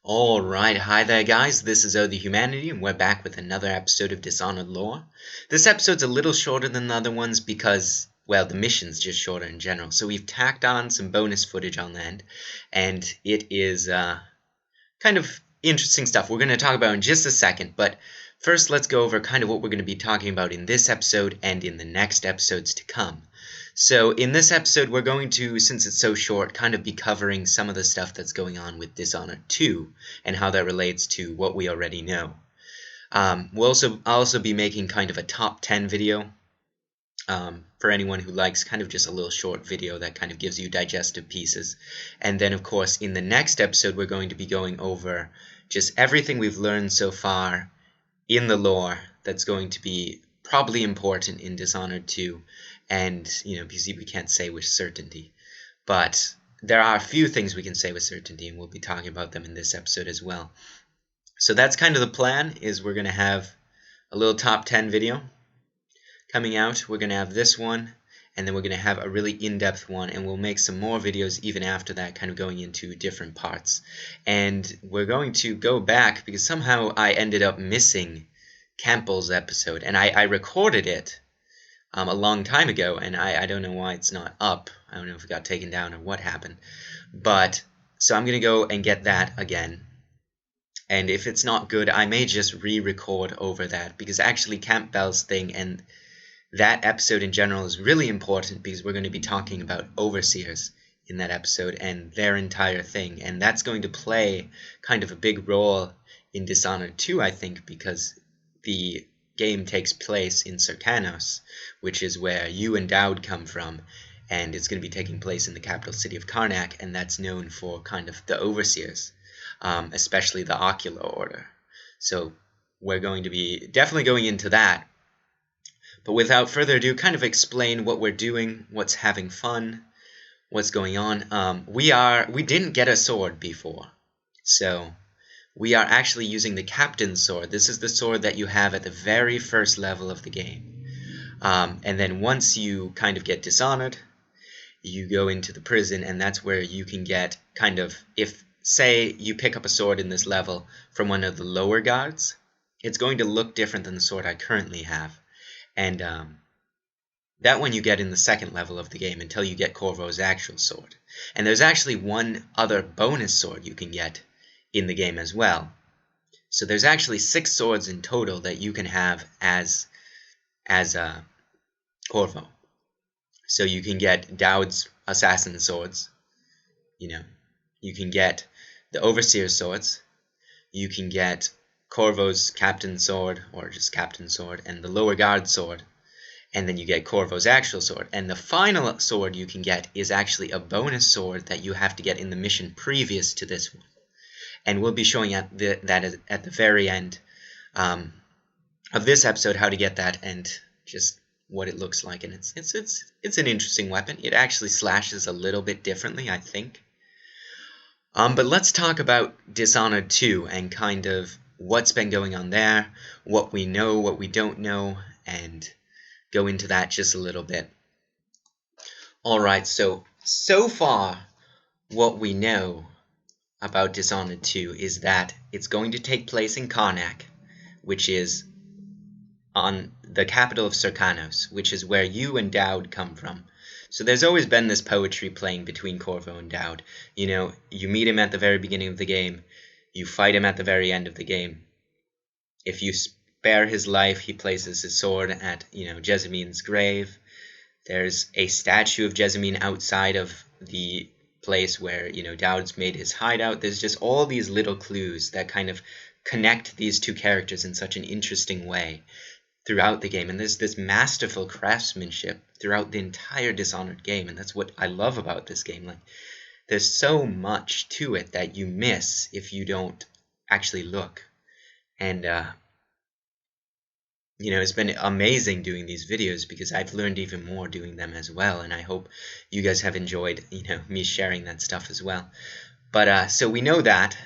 Alright, hi there guys, this is OhTheHumanity and we're back with another episode of Dishonored lore. This episode's a little shorter than the other ones because, well, the mission's just shorter in general. So we've tacked on some bonus footage on the end, and it is kind of interesting stuff we're going to talk about in just a second. But first, let's go over kind of what we're going to be talking about in this episode and in the next episodes to come. So in this episode, we're going to, since it's so short, kind of be covering some of the stuff that's going on with Dishonored 2 and how that relates to what we already know. I'll also be making kind of a top 10 video for anyone who likes kind of just a little short video that kind of gives you digestive pieces. And then, of course, in the next episode, we're going to be going over just everything we've learned so far in the lore that's going to be probably important in Dishonored 2. And, because we can't say with certainty. But there are a few things we can say with certainty, and we'll be talking about them in this episode as well. So that's kind of the plan, is we're going to have a little top 10 video coming out. We're going to have this one, and then we're going to have a really in-depth one, and we'll make some more videos even after that, kind of going into different parts. And we're going to go back, because somehow I ended up missing Campbell's episode, and I recorded it a long time ago, and I don't know why it's not up. I don't know if it got taken down or what happened. But, so I'm going to go and get that again. And if it's not good, I may just re-record over that, because actually Campbell's thing and that episode in general is really important, because we're going to be talking about overseers in that episode and their entire thing. And that's going to play kind of a big role in Dishonored 2, I think, because the game takes place in Serkonos, which is where you and Dowd come from, and it's going to be taking place in the capital city of Karnac, and that's known for kind of the overseers, especially the Ocular Order. So we're going to be definitely going into that. But without further ado, kind of explain what we're doing, what's having fun, what's going on. We didn't get a sword before, so we are actually using the Captain's Sword. This is the sword that you have at the very first level of the game. And then once you kind of get dishonored, you go into the prison, and that's where you can get kind of, if, say, you pick up a sword in this level from one of the lower guards, it's going to look different than the sword I currently have. And that one you get in the second level of the game until you get Corvo's actual sword. And there's actually one other bonus sword you can get in the game as well. So there's actually 6 swords in total that you can have as Corvo. So you can get Dowd's assassin swords, you can get the overseer swords, you can get Corvo's captain sword, or just captain sword, and the lower guard sword, and then you get Corvo's actual sword. And the final sword you can get is actually a bonus sword that you have to get in the mission previous to this one. And we'll be showing that at the very end of this episode how to get that and just what it looks like. And it's an interesting weapon. It actually slashes a little bit differently, I think. But let's talk about Dishonored 2 and kind of what's been going on there, what we know, what we don't know, and go into that just a little bit. Alright, so far what we know about Dishonored 2 is that it's going to take place in Karnac, which is on the capital of Serkonos, which is where you and Dowd come from. So there's always been this poetry playing between Corvo and Dowd. You meet him at the very beginning of the game, you fight him at the very end of the game. If you spare his life, he places his sword at, Jessamyn's grave. There's a statue of Jessamyn outside of the place where, Dowd's made his hideout. There's just all these little clues that kind of connect these two characters in such an interesting way throughout the game. And there's this masterful craftsmanship throughout the entire Dishonored game, and that's what I love about this game. Like, there's so much to it that you miss if you don't actually look. And it's been amazing doing these videos, because I've learned even more doing them as well, and I hope you guys have enjoyed, me sharing that stuff as well. But, so we know that,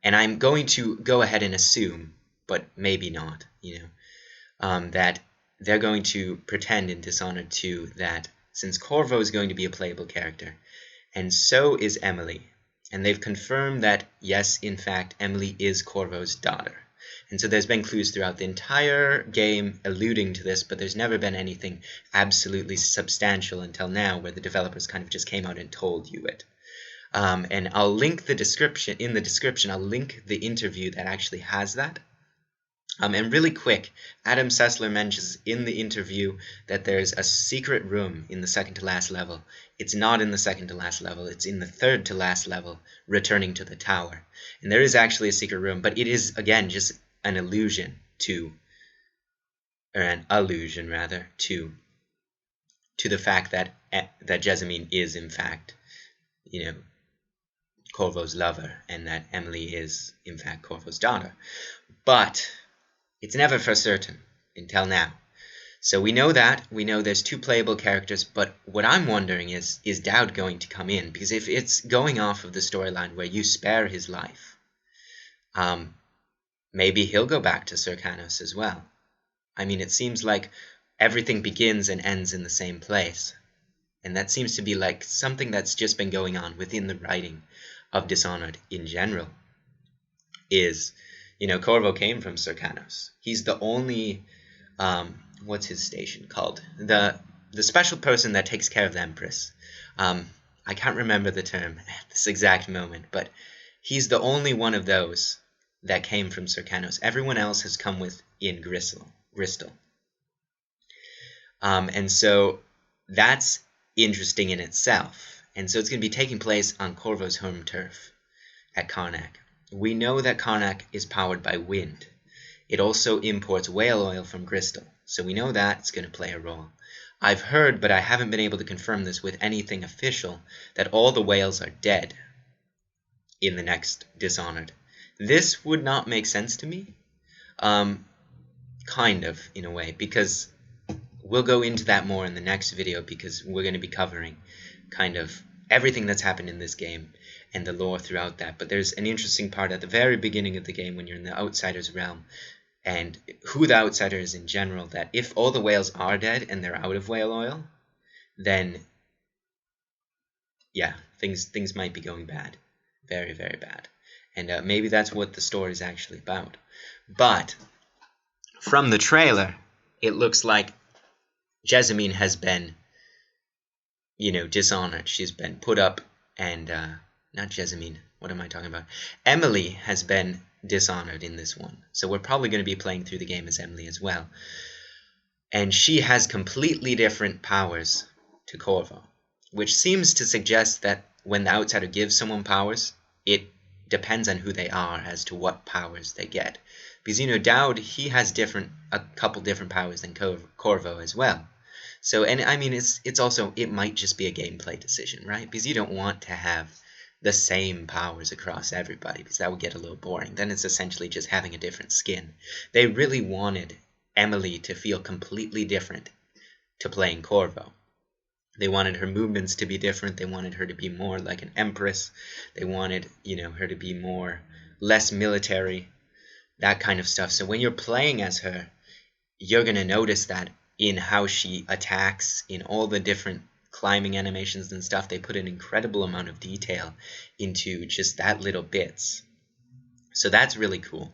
and I'm going to go ahead and assume, but maybe not, that they're going to pretend in Dishonored 2 that since Corvo is going to be a playable character, and so is Emily, And they've confirmed that, yes, in fact, Emily is Corvo's daughter. And so there's been clues throughout the entire game alluding to this, but there's never been anything absolutely substantial until now where the developers kind of just came out and told you it. And I'll link the description, in the description, I'll link the interview that actually has that. And really quick, Adam Sessler mentions in the interview that there's a secret room in the second to last level. It's not in the second to last level, it's in the third to last level, returning to the tower. And there is actually a secret room, but it is, again, just an allusion to, or an allusion rather, to the fact that Jessamine is, in fact, Corvo's lover, and that Emily is, in fact, Corvo's daughter. But it's never for certain until now. So we know that. We know there's 2 playable characters, but what I'm wondering is Daud going to come in? Because if it's going off of the storyline where you spare his life, maybe he'll go back to Serkonos as well. I mean, it seems like everything begins and ends in the same place. And that seems to be like something that's just been going on within the writing of Dishonored in general. Is, Corvo came from Serkonos. He's the only, what's his station called? The special person that takes care of the Empress. I can't remember the term at this exact moment, but he's the only one of those that came from Serkonos. Everyone else has come in Gristol. And so that's interesting in itself. And so it's going to be taking place on Corvo's home turf at Karnac. We know that Karnac is powered by wind. It also imports whale oil from Gristol, so we know that's going to play a role. I've heard, but I haven't been able to confirm this with anything official, that all the whales are dead in the next Dishonored. This would not make sense to me, kind of, in a way, because we'll go into that more in the next video, because we're going to be covering kind of everything that's happened in this game and the lore throughout that. But there's an interesting part at the very beginning of the game when you're in the Outsider's realm, and who the Outsider is in general, that if all the whales are dead and they're out of whale oil, then yeah, things might be going bad. Very, very bad. And maybe that's what the story is actually about. But from the trailer, it looks like Jessamine has been, dishonored. She's been put up, and not Jessamine. What am I talking about? Emily has been dishonored in this one. So we're probably going to be playing through the game as Emily as well. And she has completely different powers to Corvo, which seems to suggest that when the Outsider gives someone powers, it depends on who they are as to what powers they get. Because, Daud, he has a couple different powers than Corvo as well. So, and I mean, it's also, it might just be a gameplay decision, right? Because you don't want to have the same powers across everybody, because that would get a little boring. Then it's essentially just having a different skin. They really wanted Emily to feel completely different to playing Corvo. They wanted her movements to be different. They wanted her to be more like an empress. They wanted, her to be less military, that kind of stuff. So when you're playing as her, you're going to notice that in how she attacks, in all the different climbing animations and stuff. They put an incredible amount of detail into just that little bits. So that's really cool.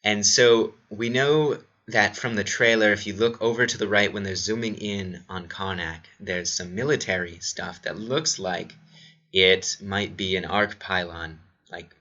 And so we know that from the trailer, if you look over to the right when they're zooming in on Karnac, there's some military stuff that looks like it might be an arc pylon, like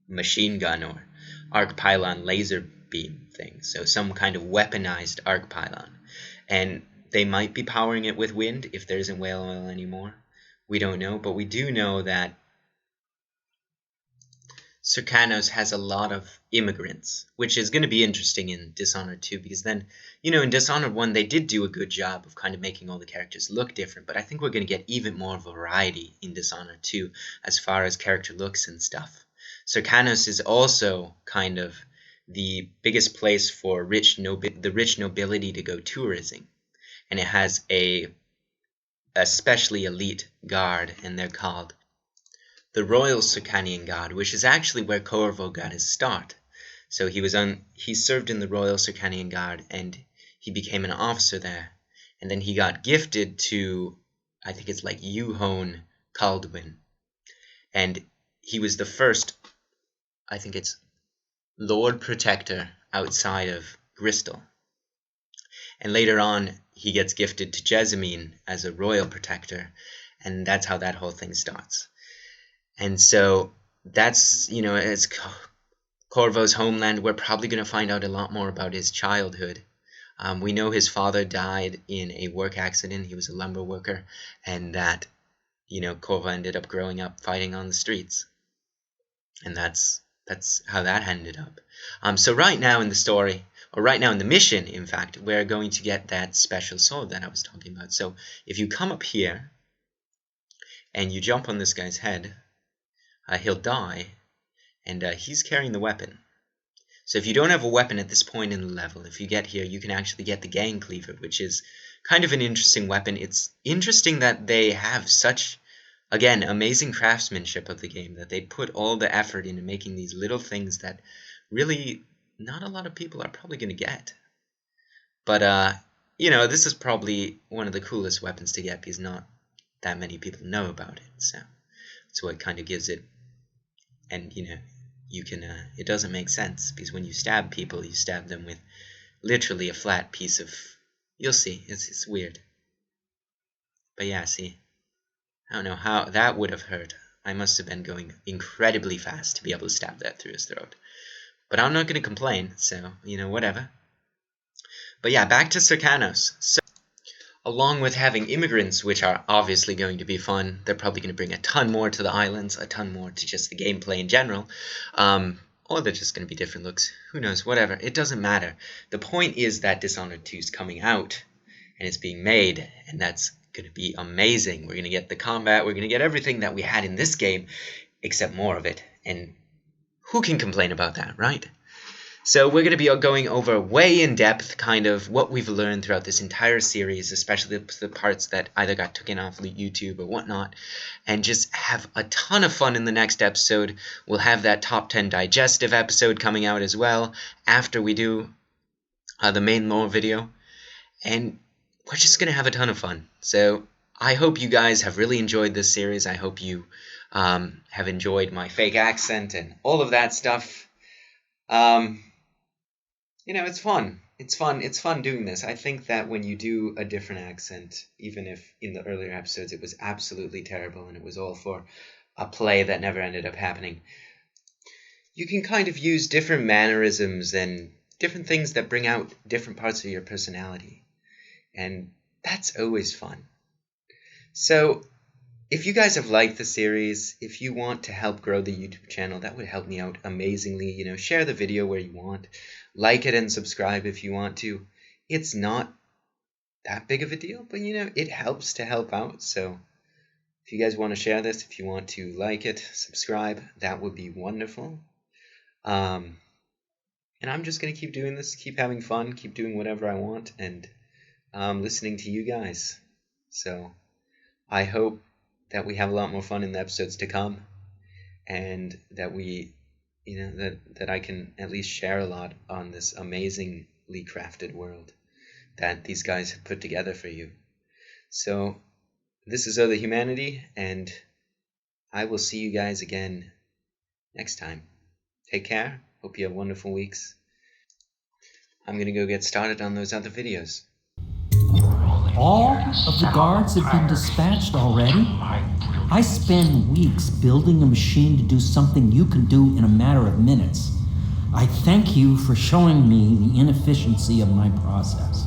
machine gun or arc pylon laser beam thing. So some kind of weaponized arc pylon. And they might be powering it with wind if there isn't whale oil anymore. We don't know, but we do know that Serkonos has a lot of immigrants, which is going to be interesting in Dishonored 2, because then, in Dishonored 1, they did do a good job of kind of making all the characters look different, but I think we're going to get even more variety in Dishonored 2 as far as character looks and stuff. Serkonos is also kind of the biggest place for the rich nobility to go tourism, and it has a especially elite guard, and they're called the Royal Serkanian Guard, which is actually where Corvo got his start. So he served in the Royal Serkanian Guard, and he became an officer there, and then he got gifted to, I think it's like Yuhon Kaldwin, and he was the first, I think it's Lord Protector outside of Bristol. And later on, he gets gifted to Jessamine as a royal protector, and that's how that whole thing starts. And so that's, it's Corvo's homeland. We're probably going to find out a lot more about his childhood. We know his father died in a work accident. He was a lumber worker, and that, Corvo ended up growing up fighting on the streets. And that's how that ended up. So right now in the story, or right now in the mission, in fact, we're going to get that special sword that I was talking about. So if you come up here and you jump on this guy's head, he'll die, and he's carrying the weapon. So if you don't have a weapon at this point in the level, if you get here, you can actually get the gang Cleaver, which is kind of an interesting weapon. It's interesting that they have such, again, amazing craftsmanship of the game, that they put all the effort into making these little things that really not a lot of people are probably going to get. But, this is probably one of the coolest weapons to get because not that many people know about it. So that's what kind of gives it. And, you can, it doesn't make sense because when you stab people, you stab them with literally a flat piece of, you'll see, it's weird. But yeah, see, I don't know how that would have hurt. I must have been going incredibly fast to be able to stab that through his throat. But I'm not going to complain, so, whatever. But yeah, back to Serkonos. So, along with having immigrants, which are obviously going to be fun, they're probably going to bring a ton more to the islands, a ton more to just the gameplay in general. Or they're just going to be different looks. Who knows, whatever. It doesn't matter. The point is that Dishonored 2 is coming out, and it's being made, and that's going to be amazing. We're going to get the combat, we're going to get everything that we had in this game, except more of it. And who can complain about that, right? So we're going to be going over way in depth kind of what we've learned throughout this entire series, especially the parts that either got taken off YouTube or whatnot, and just have a ton of fun in the next episode. We'll have that top 10 digestive episode coming out as well after we do the main lore video, and we're just going to have a ton of fun. So I hope you guys have really enjoyed this series. I hope you have enjoyed my fake accent and all of that stuff. It's fun. It's fun doing this. I think that when you do a different accent, even if in the earlier episodes it was absolutely terrible and it was all for a play that never ended up happening, you can kind of use different mannerisms and different things that bring out different parts of your personality. And that's always fun. So if you guys have liked the series, if you want to help grow the YouTube channel, that would help me out amazingly. Share the video where you want. Like it and subscribe if you want to. It's not that big of a deal, but it helps to help out. So if you guys want to share this, if you want to like it, subscribe, that would be wonderful. And I'm just going to keep doing this, keep having fun, keep doing whatever I want, and listening to you guys. So I hope that we have a lot more fun in the episodes to come, and that we, that I can at least share a lot on this amazingly crafted world that these guys have put together for you. So this is OhTheHumanity, and I will see you guys again next time. Take care. Hope you have wonderful weeks. I'm going to go get started on those other videos. All of the guards have been dispatched already? I spend weeks building a machine to do something you can do in a matter of minutes. I thank you for showing me the inefficiency of my process.